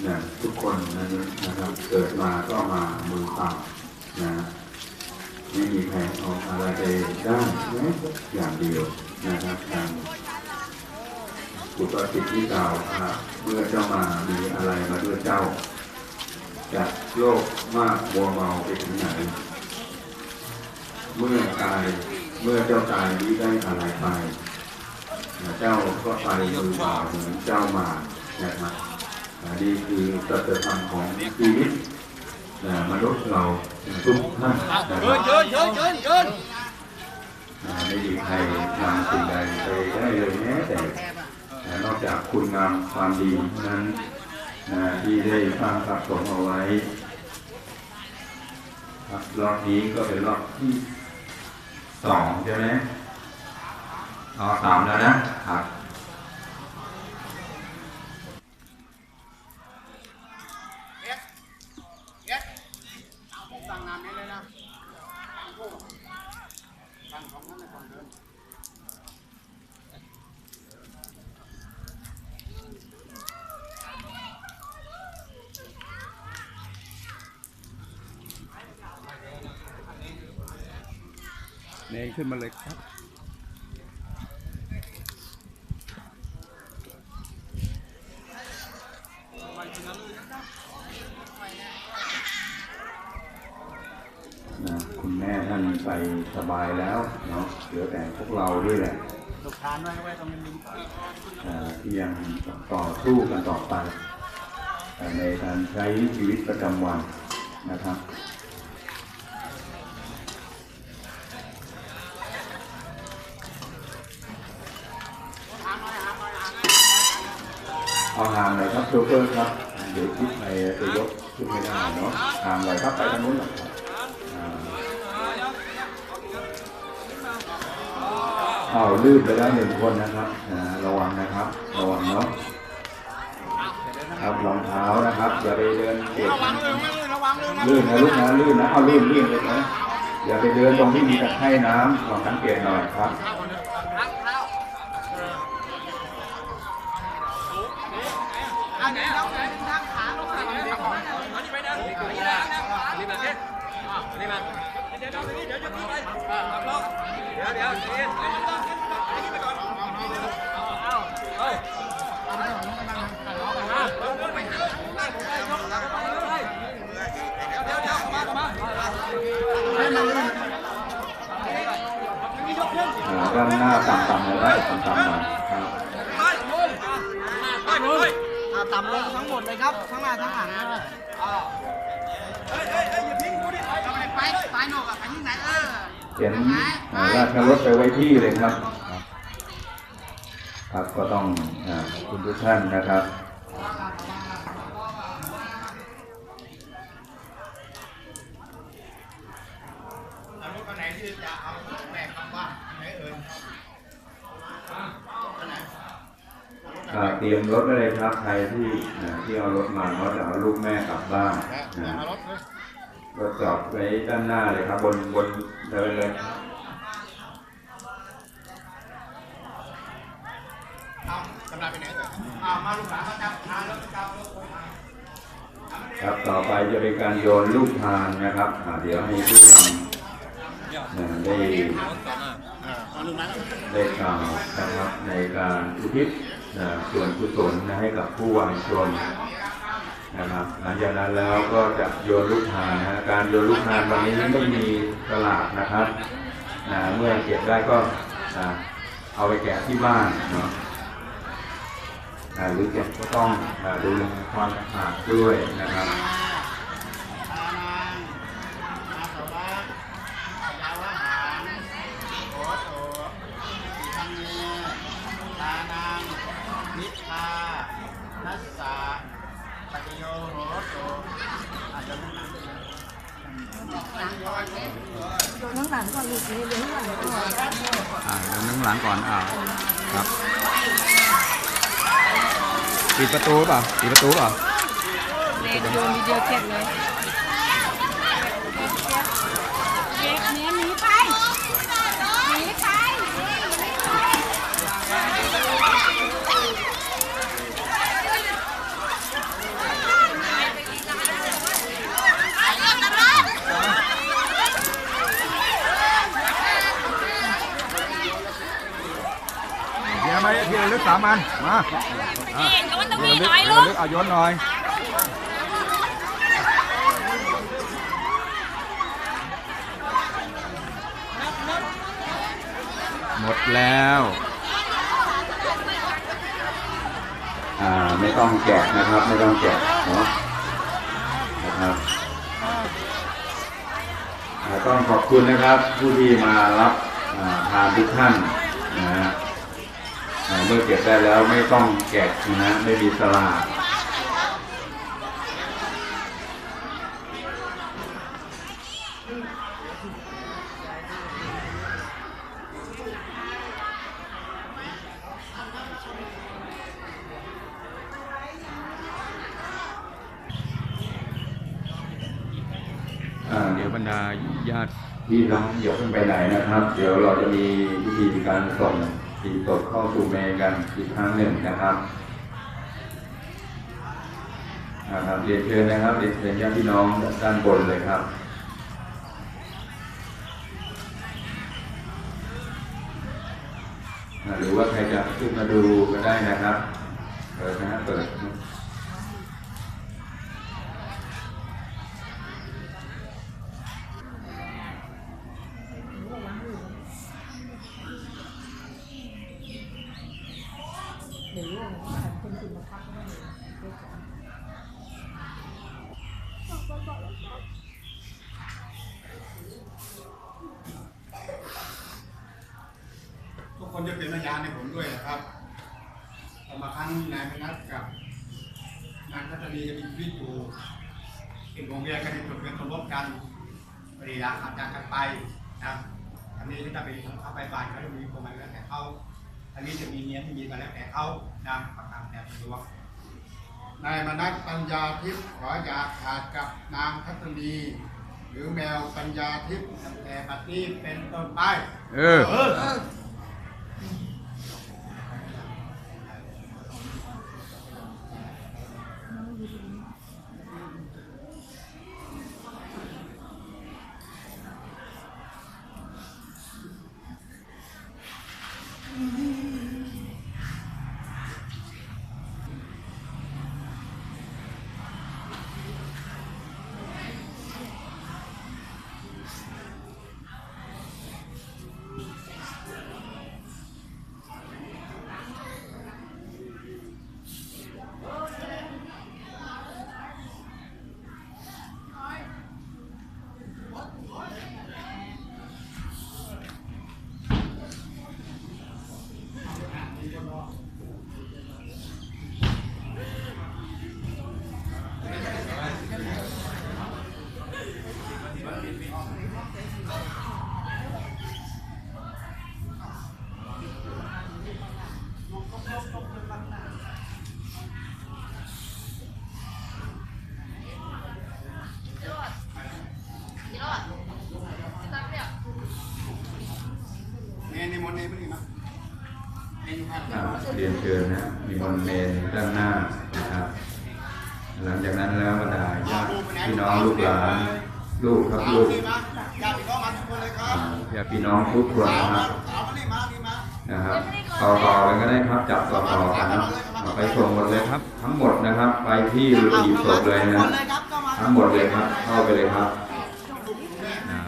นะทุกคนนะครับเกิดมาก็มามือเปล่านะไม่มีแผนเอาอะไรไปได้แม้อย่างเดียวนะครับทางปุตตะสิทธิกล่าวเมื่อเจ้ามามีอะไรมาด้วยเจ้าจากโลกมากมัวเมาไปถึงไหนเมื่อเจ้าตายนี้ได้อะไรไปเจ้าก็ไปมือเปล่าเหมือนเจ้ามานะครับนี่คือสัจธรรมของชีวิตมนุษย์เราทุกท่านไม่มีใครนำสิ่งใดไปได้เลยแม้แต่นอกจากคุณงามความดีนั้นที่ได้สร้างสะสมเอาไว้รอบนี้ก็เป็นรอบที่2ใช่ไหม3แล้วนะครับเนยขึ้นมาเลยครับคุณแม่ท่านไปสบายแล้วเนาะเหลือแต่พวกเราด้วยแหละที่ยังต่อสู้กันต่อไปในการใช้ชีวิตประจำวันนะครับเอาห่างหน่อยครับโชเฟอร์ครับเดี๋ยวคิดไปจะยกขึ้นไม่ได้เนาะห่างหน่อยครับไปทางนู้นหน่อยลื่นไปแล้ว1 คนนะครับระวังนะครับระวังเนาะครับรองเท้านะครับอย่าไปเดินเก็บลื่นนะลูกนะลื่นนะเอาลื่นเลยนะอย่าไปเดินตรงที่มีตะไคร่น้ำลองสังเกตหน่อยครับด้านหน้าต่ำๆเลยได้ต่ำๆหน่อยครับต่ำลงทั้งหมดเลยครับทั้งหน้าทั้งหลังไปหนอกไปที่ไหนเขียนราชรถไปไว้ที่เลยครับครับก็ต้องคุณทุกท่านนะครับเตรียมรถไว้เลยครับใครที่เอารถมาเขาจะเอาลูกแม่กลับบ้านรถจอดไว้ด้านหน้าเลยครับบนเดินเลยครับต่อไปจะเป็นการโยนลูกทานนะครับเดี๋ยวให้ผู้นำได้กล่าวนะครับในการอุทิศส่วนกุศลให้กับผู้วายชนนะครับหลังจากนั้นแล้วก็จะโยนลูกทานการโยนลูกทานวันนี้ไม่มีตลาดนะครับเมื่อเก็บได้ก็เอาไปแกะที่บ้านเนาะหรือเก็บก็ต้องดูแลความสะอาดด้วยนะครับนั่งหลังก่อนลูกเดี๋ยวหลังก่อนนั่งหลังก่อนครับปิดประตูเปล่าเล็กโยนวิดีโอแคปเลยเด็กหนีไป ลึกสามอันมานี่โยนตรงนี้หน่อย ลึ ลู ก ก ลึกเอาโยนหน่อยหมดแล้วไม่ต้องแกะนะครับไม่ต้องแกะเนาะนะครับต้องขอบคุณนะครับผู้ที่มารับทานทุกท่านนะฮะเมื่อเก็บได้แล้วไม่ต้องแกะนะไม่มีสลากเดี๋ยวบรรดาญาติ พี่น้องอย่าเพิ่งไปไหนนะครับ เดี๋ยวเราจะมีพิธีการส่งปีสดเข้าสู่เมกันอีกครั้งหนึ่งนะครับเรียนเชิญนะครับเรียนเชิญญาติพี่น้องด้านบนเลยครับหรือว่าใครจะขึ้นมาดูก็ได้นะครับเปิดนะเปิดทุกคนจะเป็นพยานในผมด้วยนะครับต่อมาครั้งนายพนัสกับนางทัศนีจะมีชีวิตอยู่เป็นวงเวียนกันในจุดเป็นสมรสกันปริยาขาดจากกันไปนะครับอันนี้ถ้าไปเข้าไปบ้านเขาจะมีประมาณแล้วแต่เขาอันนี้จะมีเมียไม่มีกันแล้วแต่เขานะประกาศแต่สะดวกนายมนัสปัญญาทิพย์ขออย่าขาดกับนางทัศนีหรือแมวปัญญาทิพย์ตั้งแต่บัดนี้เป็นต้นไปในมนต์นี้ไม่ดีนะเรียนเชิญนะมีมนต์เนรด้านหน้านะครับหลังจากนั้นแล้วบรรดาญาติพี่น้องลูกหลานลูกครับลูกญาติพี่น้องทุกคนนะครับต่อกันก็ได้ครับจับต่อกันนะไปส่งหมดเลยครับทั้งหมดนะครับไปที่หีบศพเลยนะทั้งหมดเลยครับเข้าไปเลยครับ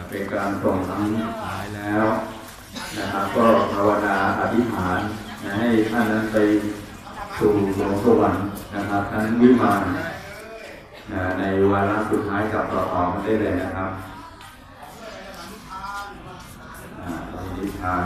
เป็นการส่งทั้งท้ายแล้วนะครับก็ภาวนาอธิษฐานให้ท่านนั้นไปสู่สวงสวรรค์นะครับท่านวิมานในวาระสุดท้ายกับต่อกันได้เลยนะครับอธิษฐาน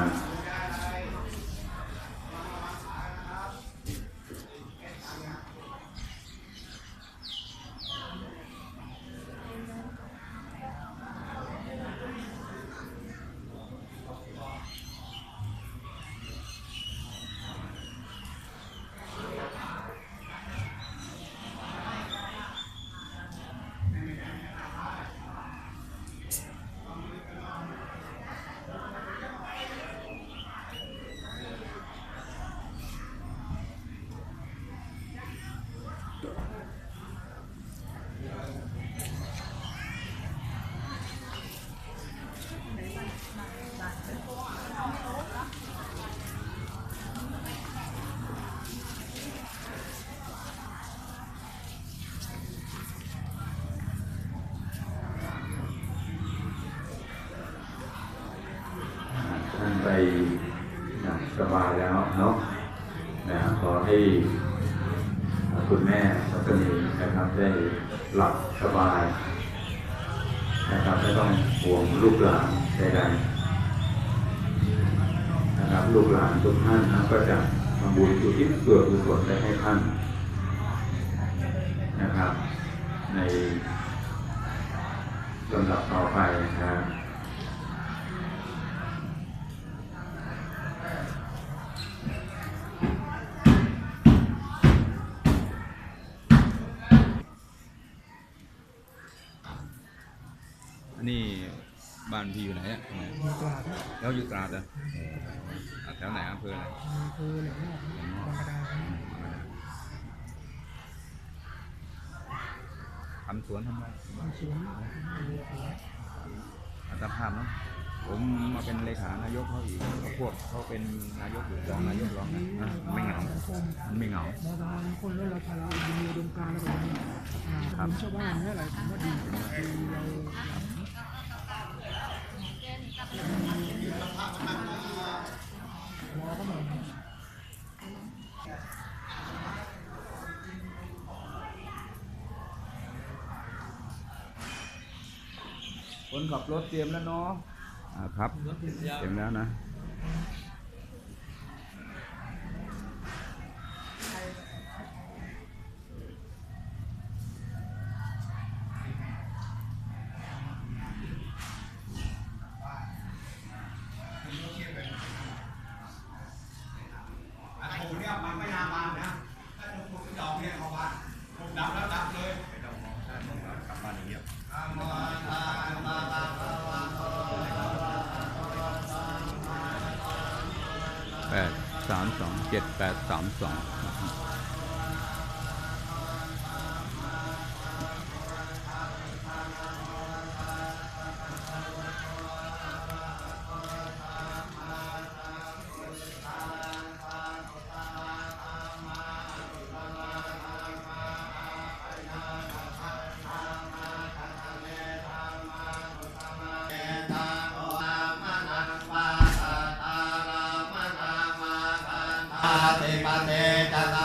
ไปสบายแล้วเนาะนะขอให้คุณแม่รัตนีนะครับได้หลับสบายนะครับไม่ต้องห่วงลูกหลานใดๆนะครับลูกหลานทุกท่านนะก็จะทำบุญอุทิศส่วนกุศลได้ให้ท่านนะครับในลำดับต่อไปนะครับอันนี้บ้านพี่อยู่ไหนอ่ะแล้วอยู่ตราดอ่ะแถวไหนอำเภออะไรทำสวนทำอะไรตามภาพเนาะผมมาเป็นเลขานายกเขาอีกพวกเขาเป็นนายกหรือรองนายกรองนะไม่เหงามันไม่เหงา บางคนแล้วเราพาเรามีอุดมการณ์อะไรผมชาวบ้านเนี่ยอะไรผมว่าดีคนขับรถเตรียมแล้วเนาะครับเตรียมแล้วนะถูเนี่ยมันไม่นานมานะถ้าถูกดอกเนี่ยเขาบ้านถูกดับแล้วดับเลยไม่ต้องมองถ้ามองแล้วกลับบ้านอย่างเงี้ย8327832ปาเตจัตตา